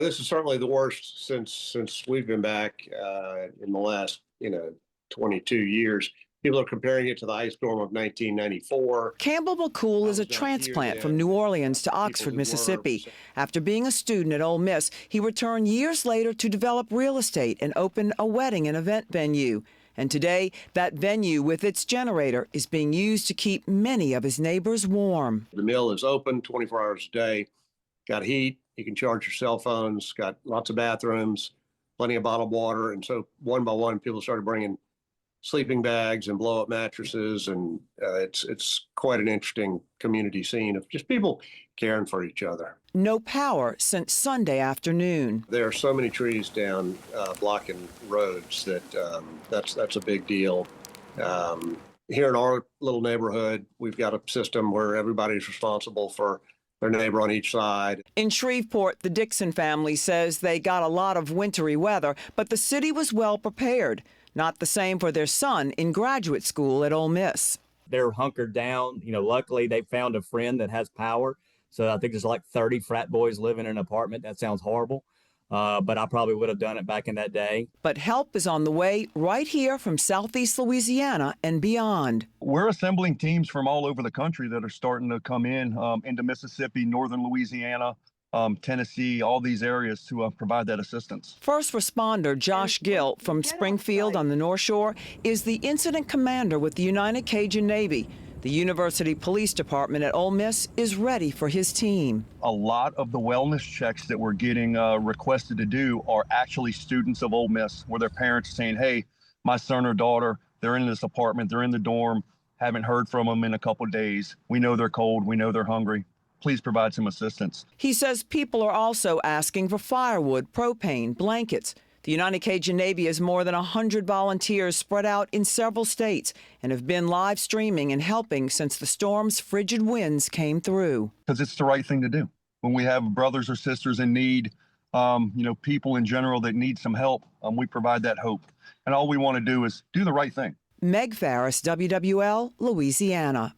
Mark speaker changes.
Speaker 1: This is certainly the worst since we've been back in the last 22 years. People are comparing it to the ice storm of 1994.
Speaker 2: Campbell McCool is a
Speaker 1: was not here
Speaker 2: transplant from
Speaker 1: then.
Speaker 2: New Orleans to
Speaker 1: People
Speaker 2: Oxford,
Speaker 1: who were
Speaker 2: Mississippi. After being a student at Ole Miss, he returned years later to develop real estate and open a wedding and event venue. And today, that venue with its generator is being used to keep many of his neighbors warm.
Speaker 1: The mill is open 24 hours a day. Got heat. You can charge your cell phones. Got lots of bathrooms, plenty of bottled water. And so one by one, people started bringing sleeping bags and blow up mattresses. And it's quite an interesting community scene of just people caring for each other.
Speaker 2: No power since Sunday afternoon.
Speaker 1: There are so many trees down blocking roads that's a big deal. Here in our little neighborhood, we've got a system where everybody's responsible for their neighbor on each side.
Speaker 2: In Shreveport, the Dixon family says they got a lot of wintry weather, but the city was well prepared. Not the same for their son in graduate school at Ole Miss.
Speaker 3: They're hunkered down. Luckily they found a friend that has power. So I think there's like 30 frat boys living in an apartment. That sounds horrible. But I probably would have done it back in that day.
Speaker 2: But help is on the way right here from Southeast Louisiana and beyond.
Speaker 4: We're assembling teams from all over the country that are starting to come into Mississippi, northern Louisiana, Tennessee, all these areas to provide that assistance.
Speaker 2: First responder Josh Gill from Springfield on the North Shore is the incident commander with the United Cajun Navy. The University Police Department at Ole Miss is ready for his team.
Speaker 4: A lot of the wellness checks that we're getting requested to do are actually students of Ole Miss, where their parents are saying, hey, my son or daughter, they're in this apartment, they're in the dorm, haven't heard from them in a couple of days. We know they're cold, we know they're hungry. Please provide some assistance.
Speaker 2: He says people are also asking for firewood, propane, blankets. The United Cajun Navy has more than 100 volunteers spread out in several states and have been live streaming and helping since the storm's frigid winds came through.
Speaker 4: Because it's the right thing to do. When we have brothers or sisters in need, people in general that need some help, we provide that hope. And all we want to do is do the right thing.
Speaker 2: Meg Farris, WWL, Louisiana.